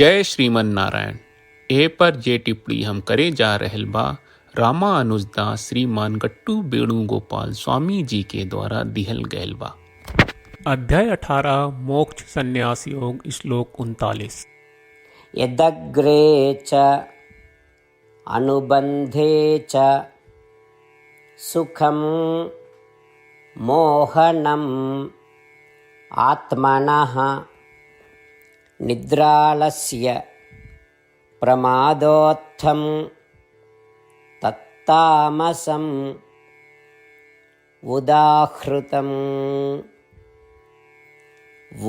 जय श्रीमन नारायण। ए पर जे टिप्पणी हम करे जा रहल बा रामानुजदास श्रीमान गट्टू वेणुगोपाल स्वामी जी के द्वारा दिहल गयल बा। अध्याय 18 मोक्ष संन्यास योग श्लोक 39। यदग्रे च अनुबंधे च सुखं मोहनम् आत्मनः निद्रालस्य प्रमादोत्थं तत्तामसम् उदाहृतम्।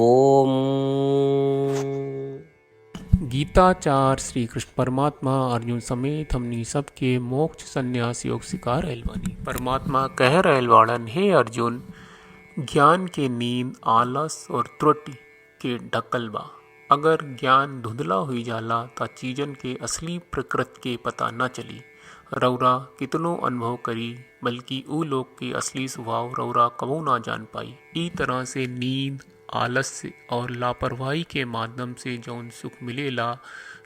ओम। गीताचार श्री कृष्ण परमात्मा अर्जुन समेत हमनी सबके मोक्ष संन्यास योग सिखा रहल बानी। परमात्मा कह रहल बाड़न, हे अर्जुन, ज्ञान के नींद आलस और त्रुटि के ढकल बा। अगर ज्ञान धुंधला हुई जाला ता चीजन के असली प्रकृति के पता न चली। रौरा कितनो अनुभव करी, बल्कि ऊ लोग के असली स्वभाव रौरा कबो ना जान पाई। ई तरह से नींद, आलस्य और लापरवाही के माध्यम से जौन सुख मिलेला,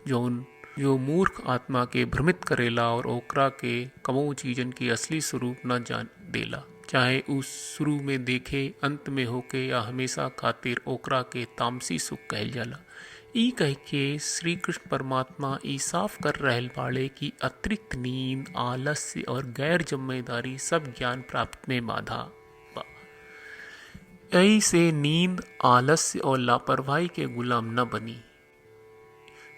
जो मूर्ख आत्मा के भ्रमित करेला और ओकरा के कबो चीजन के असली स्वरूप न जान देला। चाहे उस शुरू में देखे, अंत में होके या हमेशा खातिर ओकरा के तामसी सुख कहल जाला। ई कह के श्री कृष्ण परमात्मा ई साफ कर रहल बाड़े कि अतिरिक्त नींद, आलस्य और गैर जिम्मेदारी सब ज्ञान प्राप्त में बाधा बा। यही से नींद, आलस्य और लापरवाही के गुलाम न बनी।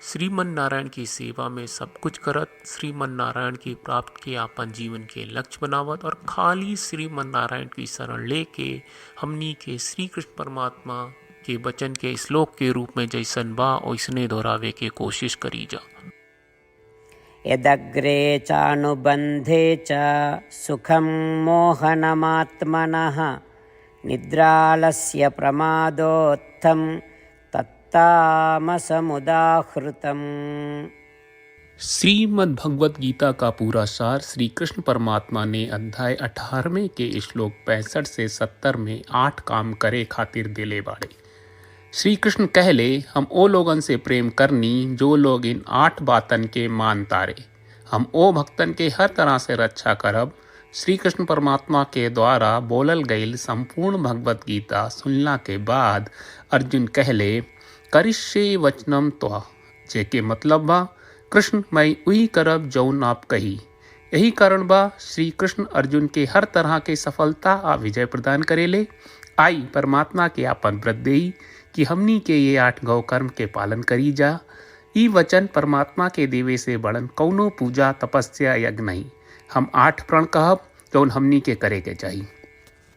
श्रीमन नारायण की सेवा में सब कुछ करत, श्रीमन नारायण की प्राप्त के आपन जीवन के लक्ष्य बनावत और खाली श्रीमन नारायण की शरण लेके हमनी के श्री कृष्ण परमात्मा के वचन के श्लोक के रूप में जैसन बा ओइसने दोहरावे के कोशिश करी जा। यदग्रे चानुबंधे च सुखं मोहनमात्मनः निद्रालस्य प्रमादोत्थं तामसमुदाहृतम्। श्रीमद् भगवत गीता का पूरा सार श्री कृष्ण परमात्मा ने अध्याय 18वें के श्लोक 65 से 70 में 8 काम करे खातिर देले बाड़े। श्री कृष्ण कहले, हम ओ लोगन से प्रेम करनी जो लोग इन 8 बातन के मान तारे। हम ओ भक्तन के हर तरह से रक्षा करब। श्री कृष्ण परमात्मा के द्वारा बोलल गईल संपूर्ण भगवत गीता सुनला के बाद अर्जुन कहले, करिष्ये वचनम त्वा, जेके मतलब बा, कृष्ण मैं वही करब जौन आप कही। यही कारण बा श्री कृष्ण अर्जुन के हर तरह के सफलता आ विजय प्रदान करेले। आई परमात्मा के आपन व्रत देई कि हमनी के ये 8 गौ कर्म के पालन करी जा। ई वचन परमात्मा के देवे से बड़न कौनो पूजा, तपस्या, यज्ञ नहीं। हम 8 प्रण कहब जौन हमनी के करे के चाहिए।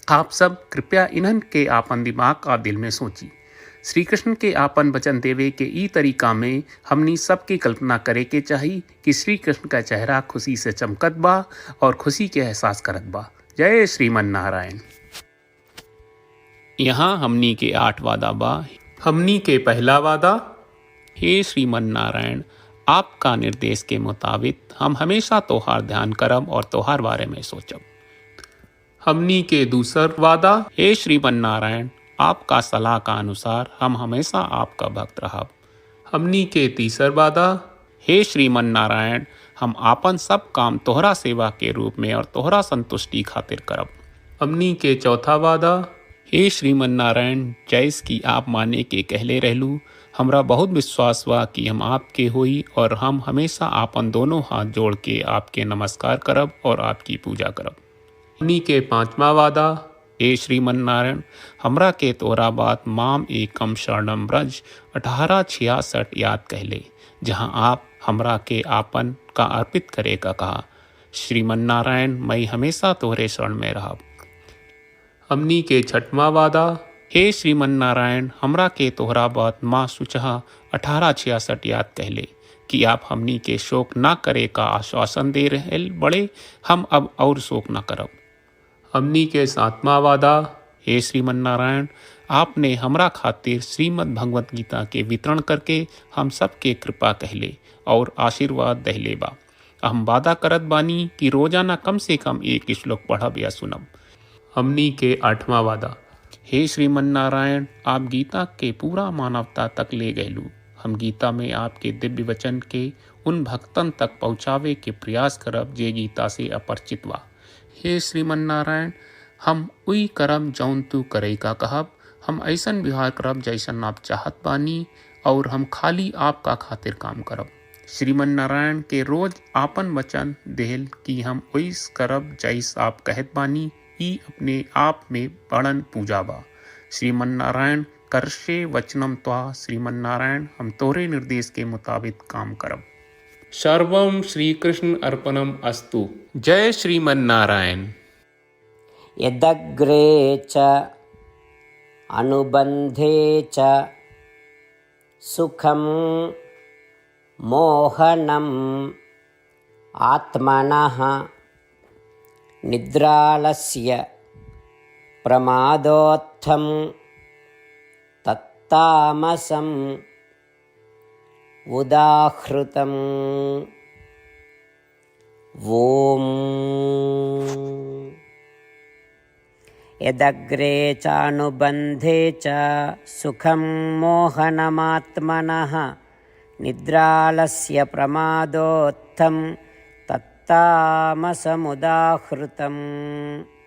आप सब कृपया इन्हन के आपन दिमाग और दिल में सोची। श्री कृष्ण के आपन वचन देवे के ई तरीका में हमनी सबकी कल्पना करे के चाहिए कि श्री कृष्ण का चेहरा खुशी से चमकत बा और खुशी के एहसास करत बा। जय श्रीमन नारायण। यहाँ हमनी के 8 वादा बा। हमनी के पहला वादा, हे श्रीमन नारायण, आपका निर्देश के मुताबिक हम हमेशा तोहार ध्यान करब और तोहार बारे में सोचब। हमनी के दूसर वादा, हे श्रीमन नारायण, आपका सलाह का अनुसार हम हमेशा आपका भक्त रहब। हमनी के तीसर वादा, हे श्रीमन नारायण, हम आपन सब काम तोहरा सेवा के रूप में और तोहरा संतुष्टि खातिर करब। हमनी के चौथा वादा, हे श्रीमन नारायण, जैस की आप माने के कहले रहलू, हमरा बहुत विश्वास बा कि हम आपके होई और हम हमेशा आपन दोनों हाथ जोड़ के आपके नमस्कार करब और आपकी पूजा करब। हमनी के पांचवा वादा, हे श्रीमन नारायण, हमरा के तोरा बात माम एकम शरणम ब्रज 1866 याद कहले, जहाँ आप हमरा के आपन का अर्पित करे का कहा। श्रीमन नारायण, मैं हमेशा तोहरे शरण में रहब। हमनी के छठवा वादा, हे श्रीमन नारायण, हमरा के तोहरा बात माँ सुचहा 1866 याद कहले कि आप हमनी के शोक ना करे का आश्वासन दे रहे बड़े। हम अब और शोक ना करब। हमनी के 7वां वादा, हे श्रीमन नारायण, आपने हमरा खातिर श्रीमद् भगवत गीता के वितरण करके हम सबके कृपा कहले और आशीर्वाद दहले बा। हम वादा करत बानी कि रोजाना कम से कम 1 श्लोक पढ़ब या सुनब। हमनी के 8वां वादा, हे श्रीमन नारायण, आप गीता के पूरा मानवता तक ले गयलू। हम गीता में आपके दिव्य वचन के उन भक्तन तक पहुँचावे के प्रयास करब जे गीता से अपरिचित बा। हे श्रीमन नारायण, हम उई करम जौन तू करे का कहब, हम ऐसन व्यवहार करब जैसन आप चाहत बानी और हम खाली आपका खातिर काम करब। श्रीमन नारायण के रोज आपन वचन देहल कि हम ओइस करब जैस आप कहत बानी, ई अपने आप में बड़न पूजा बा। श्रीमन नारायण करशे वचनम त्वा, श्रीमन नारायण हम तोरे निर्देश के मुताबिक काम करब। सर्वम श्री कृष्ण अर्पणम अस्तु। जय श्रीमन नारायण। यदग्रे च अनुबन्धे च सुखं मोहनम् आत्मनः निद्रालस्य प्रमादोत्थं तत्तामसम् उदाहृतम्। ॐ यदग्रे चानुबन्धे च सुखं मोहनमात्मनः निद्रालस्य प्रमादोत्थं तत्तामसमुदाहृतम्।